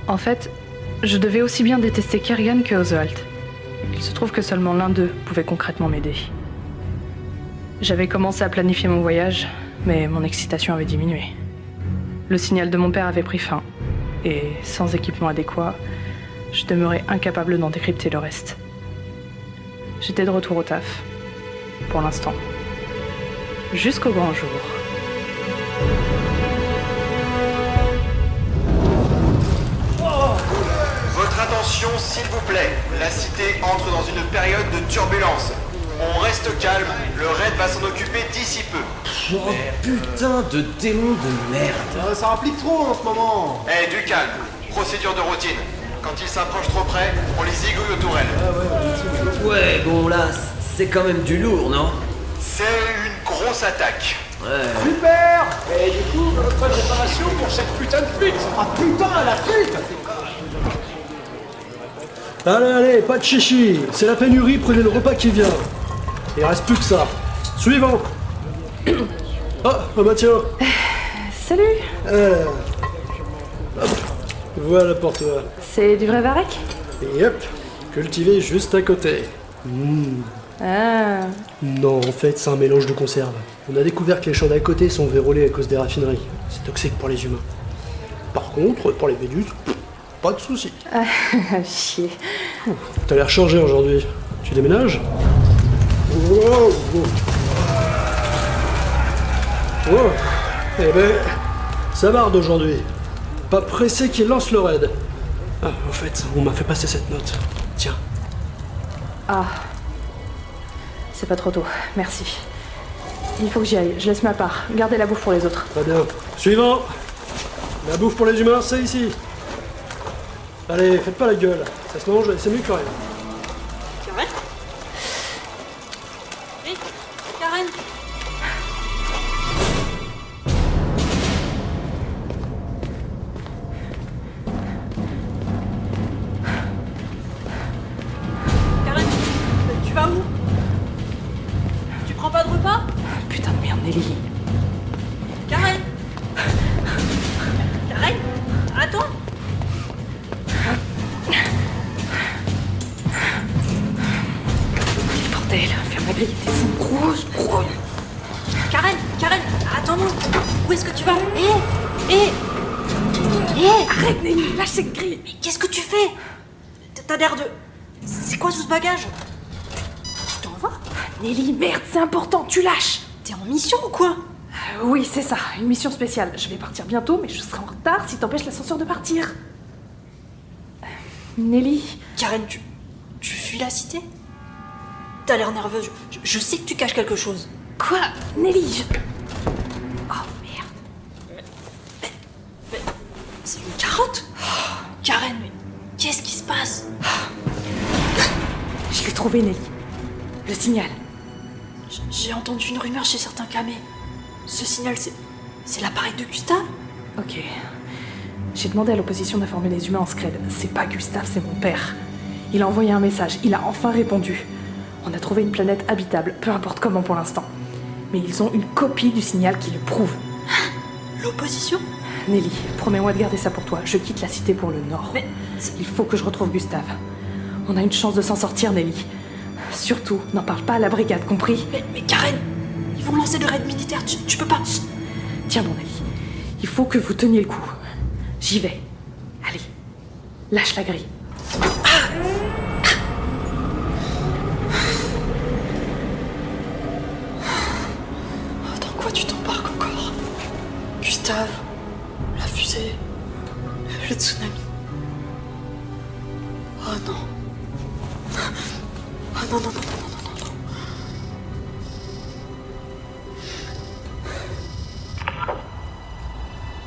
En fait, je devais aussi bien détester Kerrigan que Oswald. Il se trouve que seulement l'un d'eux pouvait concrètement m'aider. J'avais commencé à planifier mon voyage, mais mon excitation avait diminué. Le signal de mon père avait pris fin, et sans équipement adéquat, je demeurais incapable d'en décrypter le reste. J'étais de retour au taf, pour l'instant. Jusqu'au grand jour. Votre attention, s'il vous plaît. La cité entre dans une période de turbulence. On reste calme, le raid va s'en occuper d'ici peu. Oh putain de démon de merde. Ça implique trop en ce moment. Eh, du calme. Procédure de routine. Quand ils s'approchent trop près, on les zigouille aux tourelles. Ouais, bon là, c'est quand même du lourd, non? C'est une grosse attaque. Ouais. Super. Et du coup, pas de réparation pour cette putain de fuite. Ah putain, la fuite. Allez, pas de chichi. C'est la pénurie, prenez le repas qui vient. Il reste plus que ça. Suivant. Ah bah tiens. Salut! Hop. Voilà pour toi. C'est du vrai varech? Yep. Cultivé juste à côté. Ah. Non, en fait, c'est un mélange de conserves. On a découvert que les champs d'à côté sont vérolés à cause des raffineries. C'est toxique pour les humains. Par contre, pour les méduses, pas de soucis. Ah, chier. T'as l'air changé aujourd'hui. Tu déménages? Wow, wow. Wow. Eh ben, ça marde aujourd'hui. Pas pressé qu'il lance le raid. Ah, en fait, on m'a fait passer cette note. Tiens. Ah. C'est pas trop tôt, merci. Il faut que j'y aille, je laisse ma part. Gardez la bouffe pour les autres. Très bien. Suivant. La bouffe pour les humains, c'est ici. Allez, faites pas la gueule. Ça se mange et c'est mieux que rien. Karen? Hé, Karen? Karen, tu vas où? Tu prends pas de repas? Putain de merde, Nelly. Karen? Karen? Attends! Bordel, ferme la grille, descends. Grosse. Karen, attends-moi! Où est-ce que tu vas? Hé! Arrête, Nelly, lâche cette grille. Mais qu'est-ce que tu fais? T'as l'air de... C'est quoi tout ce bagage? Tu t'en vas? Nelly, merde, c'est important, tu lâches. T'es en mission ou quoi? Oui, c'est ça, une mission spéciale. Je vais partir bientôt, mais je serai en retard si t'empêches l'ascenseur de partir. Nelly. Karen, tu fuis la cité? T'as l'air nerveuse. Je sais que tu caches quelque chose. Quoi? Nelly, Oh, merde. Mais c'est une carotte? Karen, mais qu'est-ce qui se passe? Je l'ai trouvé, Nelly. Le signal. J'ai entendu une rumeur chez certains camés. Ce signal, c'est l'appareil de Gustave? Ok. J'ai demandé à l'opposition d'informer les humains en scred. C'est pas Gustave, c'est mon père. Il a envoyé un message, il a enfin répondu. On a trouvé une planète habitable, peu importe comment pour l'instant. Mais ils ont une copie du signal qui le prouve. L'opposition? Nelly, promets-moi de garder ça pour toi. Je quitte la cité pour le nord. Mais il faut que je retrouve Gustave. On a une chance de s'en sortir, Nelly. Surtout, n'en parle pas à la brigade, compris? Mais Karen, ils vont lancer le raid militaire, tu peux pas... Tiens bon, Nelly. Il faut que vous teniez le coup. J'y vais. Allez, lâche la grille. Dans quoi tu t'embarques encore? Gustave, la fusée, le tsunami. Oh non. Oh non, non, non, non, non, non, non.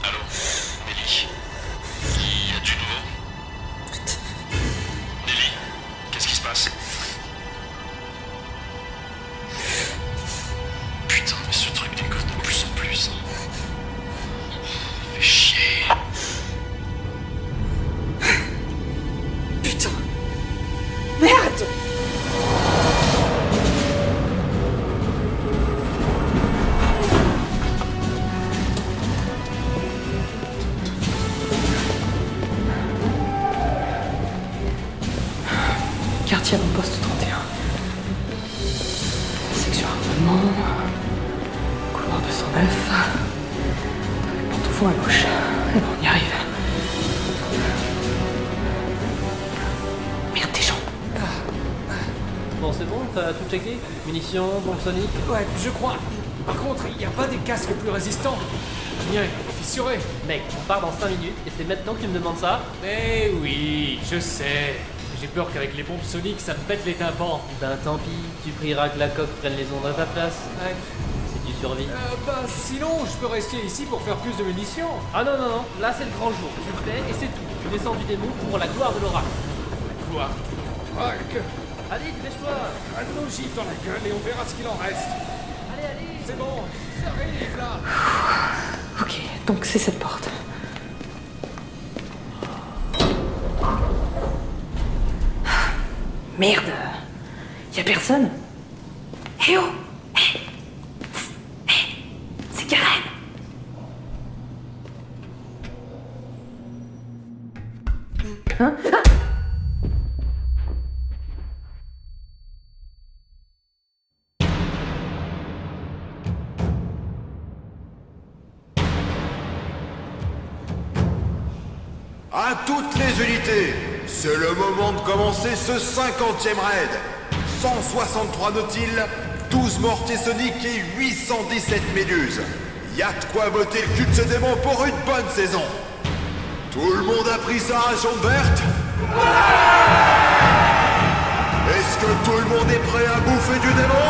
Allô, Nelly? Y a du nouveau? Nelly, qu'est-ce qui se passe? Putain, mais ce truc déconne de plus en plus. Fais chier. Putain. Merde! poste 31. Section armement. Couloir 209. Porte au fond à gauche. Et bon, on y arrive. Merde, des gens. Bon, c'est bon, t'as tout checké? Munitions, bombes soniques? Ouais, je crois. Par contre, il n'y a pas des casques plus résistants. Le mien est fissuré. Mec, on part dans 5 minutes et c'est maintenant que tu me demandes ça? Mais oui, je sais. J'ai peur qu'avec les bombes soniques, ça me pète les tympans. Ben tant pis, tu prieras que la coque prenne les ondes à ta place. Ouais. Si tu survis. Bah sinon, je peux rester ici pour faire plus de munitions. Ah non, non, non, là c'est le grand jour. Tu le fais et c'est tout. Tu descends du démon pour la gloire de l'oracle. Quoi? Allez, dépêche-toi. Un gifle dans la gueule et on verra ce qu'il en reste. Allez, allez. C'est bon, ça arrive là. Ok, donc c'est cette porte. Merde! Y'a personne? Eh oh! C'est Karen! Hein? Ah! À toutes les unités, c'est le moment de commencer ce 50e raid. 163 nautiles, 12 mortiers soniques et 817 méduses. Y'a de quoi botter le cul de ce démon pour une bonne saison. Tout le monde a pris sa ration verte? Est-ce que tout le monde est prêt à bouffer du démon?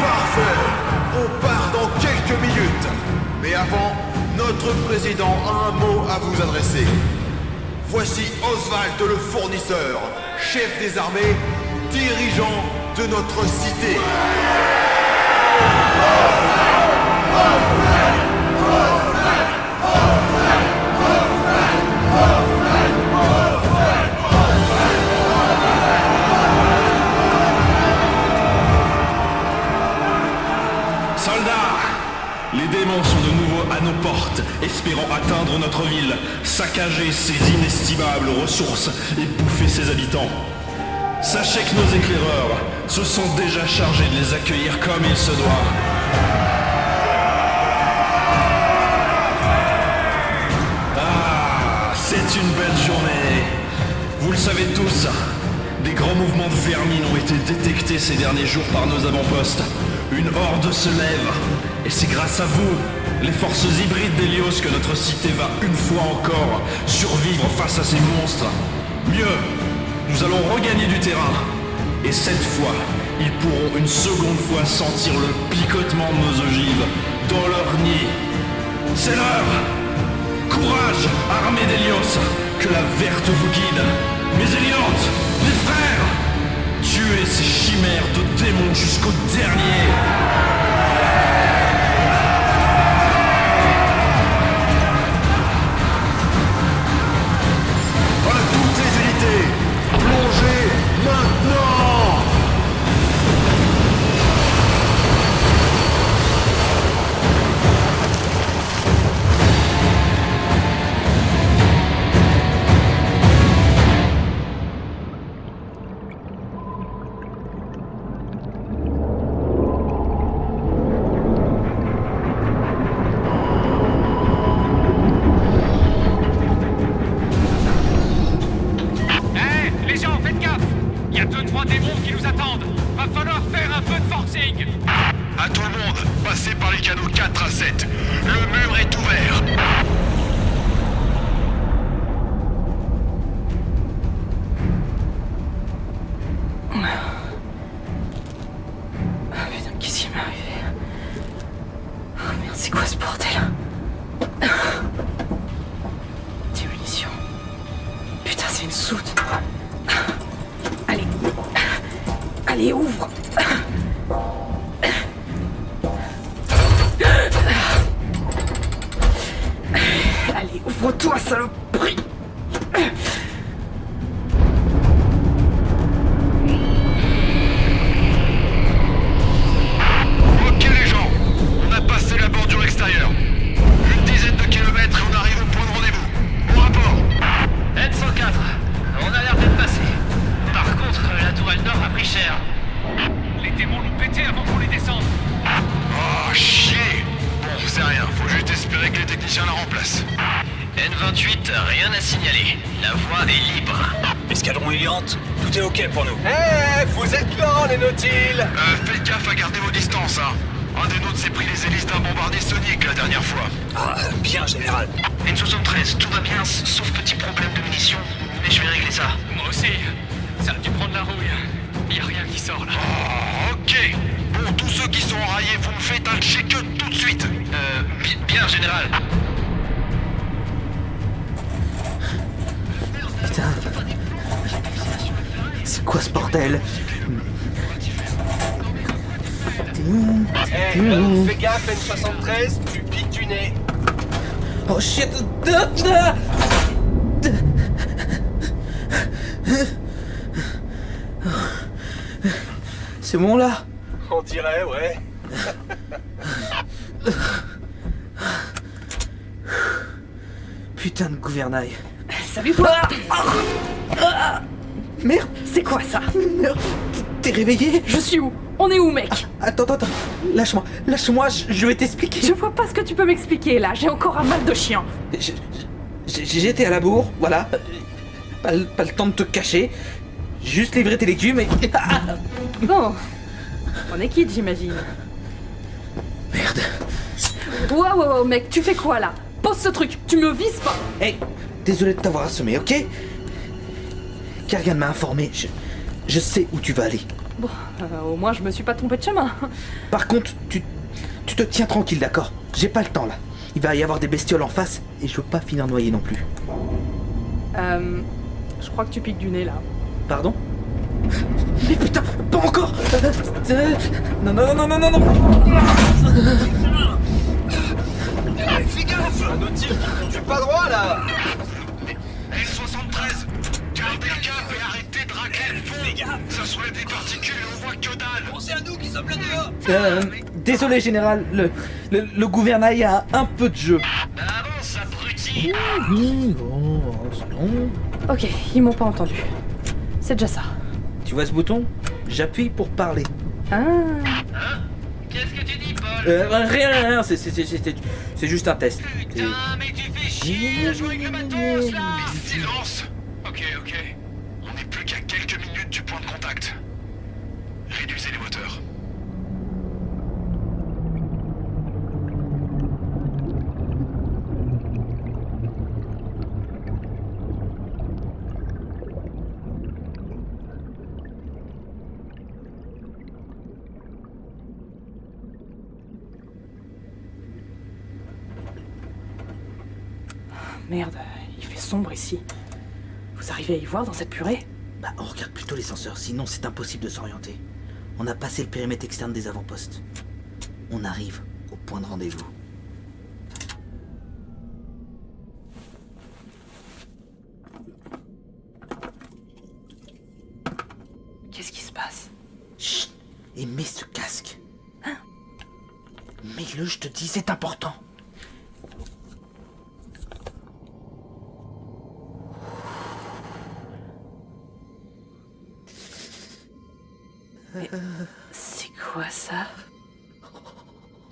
Parfait, on part dans quelques minutes. Mais avant, notre président a un mot à vous adresser. Voici Oswald le fournisseur, chef des armées, dirigeant de notre cité. Soldats! Les démons sont de nouveau à nos portes, espérant atteindre notre ville, saccager ses inestimables ressources et bouffer ses habitants. Sachez que nos éclaireurs se sont déjà chargés de les accueillir comme il se doit. Ah, c'est une belle journée. Vous le savez tous, des grands mouvements de vermine ont été détectés ces derniers jours par nos avant-postes. Une horde se lève, et c'est grâce à vous, les forces hybrides d'Hélios, que notre cité va une fois encore survivre face à ces monstres. Mieux, nous allons regagner du terrain, et cette fois, ils pourront une seconde fois sentir le picotement de nos ogives dans leur nid. C'est l'heure! Courage, armée d'Hélios, que la verte vous guide. Mes Héliantes, mes frères, tuez ces chimères de démons jusqu'au dernier. À toutes les unités, plongez maintenant! Les gens, faites gaffe! Il y a 2-3 démons qui nous attendent! Va falloir faire un peu de forcing! À tout le monde, passez par les canaux 4 à 7. Le mur est ouvert. Ah putain, qu'est-ce qui m'est arrivé? Oh merde, c'est quoi ce bordel? Des munitions. Putain, c'est une soute. Allez. Allez, ouvre. Allez, ouvre-toi, saloperie. Ok les gens, on a passé la bordure extérieure. Une dizaine de kilomètres et on arrive au point de rendez-vous. Au rapport. N104, on a l'air d'être passé. défigurante. Tout est ok pour nous. Vous êtes lents, les nautiles. Faites gaffe à garder vos distances, hein. Un des nôtres s'est pris les hélices d'un bombardier sonique la dernière fois. Ah, bien, général. N73, tout va bien, sauf petit problème de munitions. Mais je vais régler ça. Moi aussi. Ça a dû prendre la rouille. Y a rien qui sort là. Oh, ok. Bon, tous ceux qui sont enraillés, vous me faites un check-up tout de suite. Bien, général. Putain. C'est quoi ce bordel? Fais gaffe, N73, tu piques du nez. Oh shit. C'est bon là? On dirait, ouais. Putain de gouvernail. Salut toi. Merde. C'est quoi ça? Merde. T'es réveillé? Je suis où? On est où, mec? Attends. Lâche-moi, je vais t'expliquer. Je vois pas ce que tu peux m'expliquer là, j'ai encore un mal de chien. J'étais à la bourre, voilà. Pas le temps de te cacher. Juste livrer tes légumes et... Bon, on est quitte, j'imagine. Merde. Wow, mec, tu fais quoi là? Pose ce truc, tu me vises pas. Hey, désolé de t'avoir assommé, ok? Kerrigan m'a informé, je sais où tu vas aller. Bon, au moins je me suis pas trompé de chemin. Par contre, tu te tiens tranquille, d'accord? J'ai pas le temps là. Il va y avoir des bestioles en face et je veux pas finir noyé non plus. Je crois que tu piques du nez là. Pardon? Mais putain, pas encore! Non. Fais gaffe, un nautile qui conduit pas droit là. L73, gardez le cap et arrêtez de racler le fond. Ça soulève des particules et on voit que dalle. Pensez à nous qui sommes là-dehors. Désolé général, le gouvernail a un peu de jeu. Avance, abruti. Bon, c'est long. Ok, ils m'ont pas entendu. C'est déjà ça. Tu vois ce bouton? J'appuie pour parler. Ah. Qu'est-ce que tu dis, Paul? Rien, c'est juste un test. Putain, mais tu fais chier à jouer avec le matos, là. Silence. Ok. On n'est plus qu'à quelques minutes du point de contact. Réduisez les moteurs. Merde, il fait sombre ici. Vous arrivez à y voir dans cette purée? Bah, on regarde plutôt les senseurs, sinon c'est impossible de s'orienter. On a passé le périmètre externe des avant-postes. On arrive au point de rendez-vous. Qu'est-ce qui se passe? Chut! Et mets ce casque. Hein? Mets-le, je te dis, c'est important. C'est quoi ça?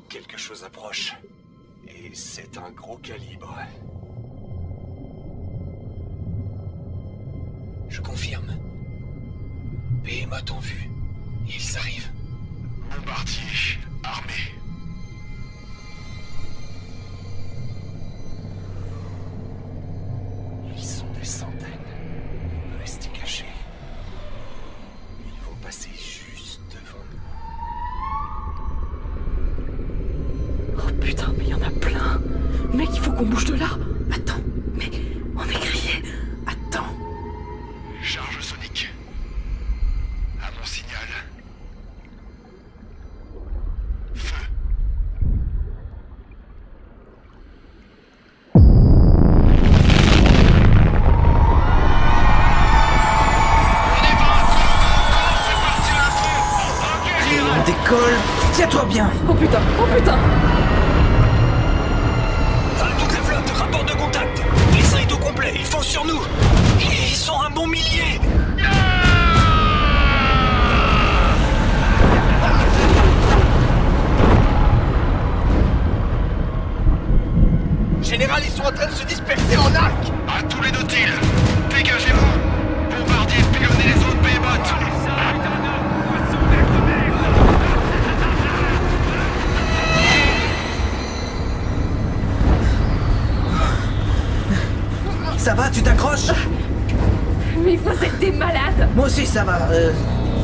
Quelque chose approche. Et c'est un gros calibre. Je confirme. PM t'ont vu. Ils arrivent. Bombardier, armé. Ils sont des centaines. Restez cachés. Ils vont passer juste devant nous. Oh putain, mais il y en a plein. Mec, il faut qu'on bouge de là. Attends, mais on est grillé. Attends. Charge sonique. À mon signal. Feu. On décolle. Tiens-toi bien. Oh putain, Toute la flotte, rapport de contact. L'essai est au complet, ils foncent sur nous. Ils sont un bon millier. Général, ils sont en train de se disperser en arc. À tous les nautiles, dégagez-vous. Bombardier pilotez Moi aussi, ça va.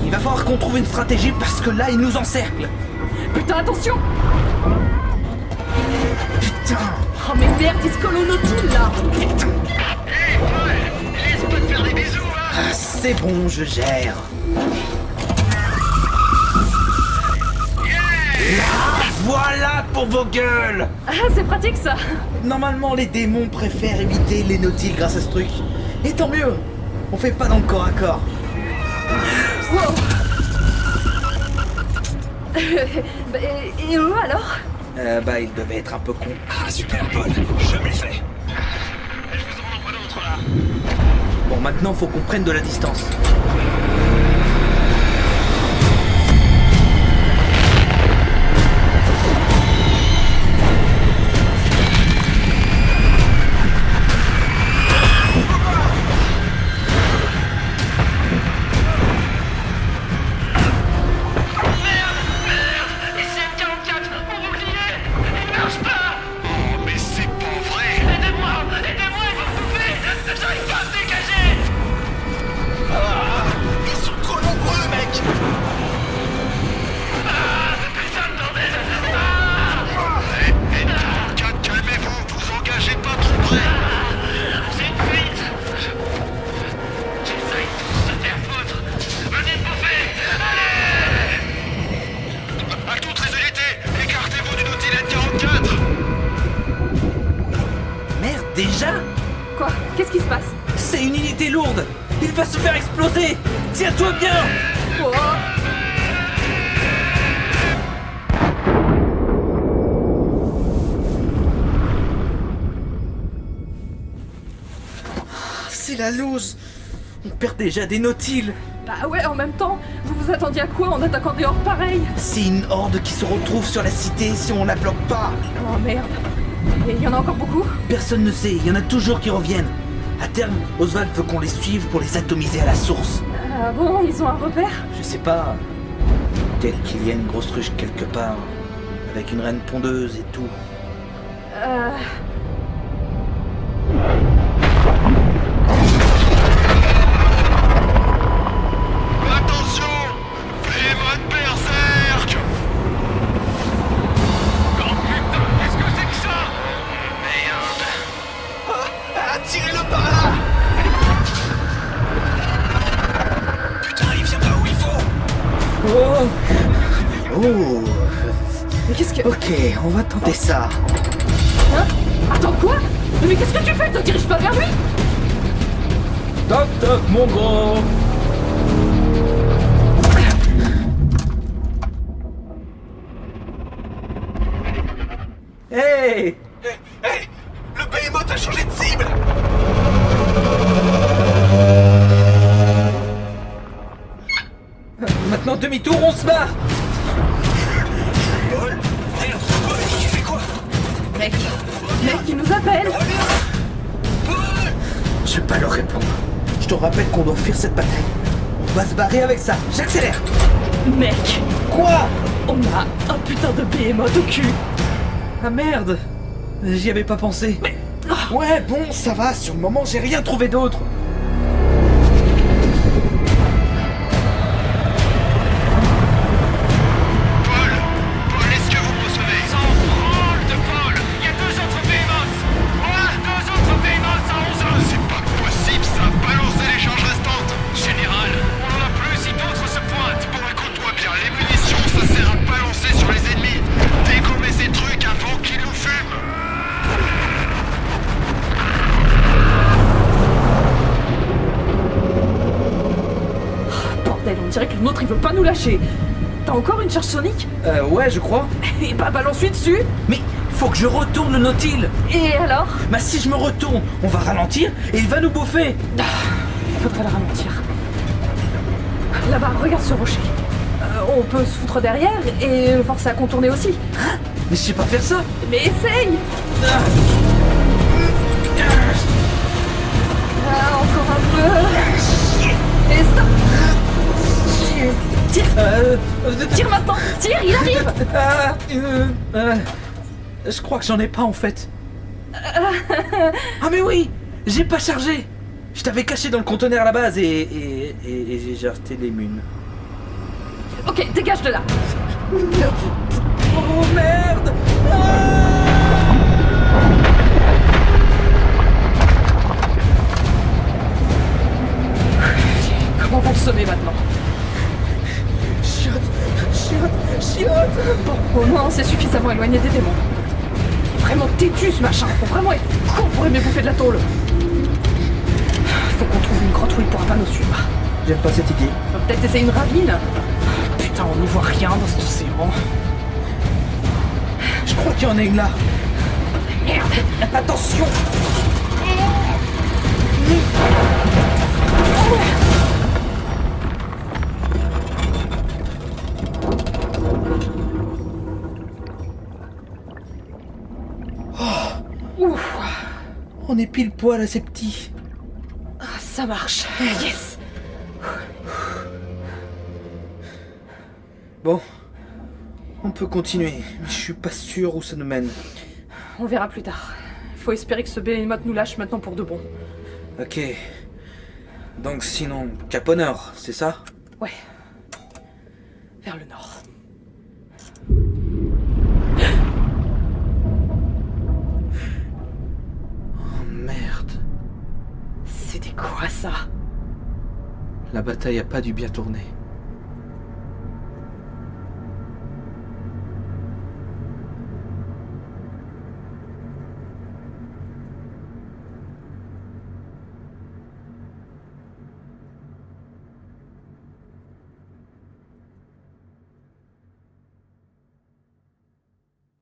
Il va falloir qu'on trouve une stratégie parce que là, ils nous encerclent. Putain, attention! Putain! Oh mais merde, il se colle au Nautil là! Hé, Paul, laisse-moi te faire des bisous, hein! Ah, c'est bon, je gère. Là, voilà pour vos gueules! Ah, c'est pratique ça! Normalement, les démons préfèrent éviter les nautiles grâce à ce truc. Et tant mieux! On fait pas dans le corps à corps. Wow! Et eux alors? Il devait être un peu con. Ah, super, Paul. Je me l'ai fait. Je vous en envoie d'autres, là. Bon, maintenant, faut qu'on prenne de la distance. Déjà? Quoi? Qu'est-ce qui se passe? C'est une unité lourde! Il va se faire exploser! Tiens-toi bien! Oh. C'est la loose! On perd déjà des nautiles! Bah ouais, en même temps, vous vous attendiez à quoi en attaquant des hordes pareilles? C'est une horde qui se retrouve sur la cité si on la bloque pas! Oh merde! Et il y en a encore beaucoup? Personne ne sait, il y en a toujours qui reviennent. À terme, Oswald veut qu'on les suive pour les atomiser à la source. Ah bon, ils ont un repère? Je sais pas. Peut-être qu'il y a une grosse ruche quelque part, avec une reine pondeuse et tout. Attention! Behemoth berserk! Oh putain, qu'est-ce que c'est que ça? Merde! Tirez-le par là! Putain, il vient pas où il faut! Oh! Mais qu'est-ce que... Ok, on va tenter ça. Hein? Attends, quoi? Mais qu'est-ce que tu fais? Te dirige pas vers lui? Toc toc, mon gros! Hey! Hé! Le Behemoth a changé de cible! Maintenant demi-tour, on se barre! Paul! Merde, Paul, tu fais quoi? Mec, il nous appelle! Je vais pas leur répondre. Je te rappelle qu'on doit fuir cette bataille. On va se barrer avec ça. J'accélère! Mec! Quoi? On a un putain de Behemoth au cul! Ah merde! J'y avais pas pensé. Mais... Ouais, bon, ça va. Sur le moment, j'ai rien trouvé d'autre. Paul, est-ce que vous me recevez? Sans branle de Paul! Il y a 2 autres Behemoths! Quoi? 2 autres Behemoths à 11h! C'est pas possible, ça! Balancez les charges restantes! Général, on en a plus si d'autres se pointent! Bon, écoute-moi bien, les munitions, ça sert à balancer sur les ennemis! Dégommez ces trucs avant qu'ils nous fument! Bordel, on dirait que le nôtre il veut pas nous lâcher! T'as encore une charge sonique? Ouais, je crois. Et bah balance-lui dessus! Mais faut que je retourne le Nautile. Et alors? Bah si je me retourne, on va ralentir et il va nous bouffer. Il faudrait le ralentir. Là-bas, regarde ce rocher. On peut se foutre derrière et le forcer à contourner aussi. Hein? Mais je sais pas faire ça. Mais essaye! Ah, encore un peu. Et stop! Tire! Tire maintenant! Tire, il arrive! Je crois que j'en ai pas en fait. Ah mais oui! J'ai pas chargé! Je t'avais caché dans le conteneur à la base et j'ai jeté les munes. Ok, dégage de là. Oh merde! Comment on va le sommer maintenant? Chiotte! Bon, au moins on s'est suffisamment éloigné des démons. Il est vraiment têtu ce machin, faut vraiment être con pour aimer bouffer de la tôle. Faut qu'on trouve une grotte où il pourra pas nous suivre. J'aime pas cette idée. On peut peut-être essayer une ravine. Putain, on n'y voit rien dans cet océan. Je crois qu'il y en a une là. Merde! Attention! Ouf! On est pile poil à ces petits. Ah, ça marche. Yes! Bon. On peut continuer, mais je suis pas sûr où ça nous mène. On verra plus tard. Faut espérer que ce Behemoth nous lâche maintenant pour de bon. Ok. Donc sinon, cap au nord, c'est ça? Ouais. Vers le nord. Oh merde. C'était quoi ça? La bataille a pas dû bien tourner.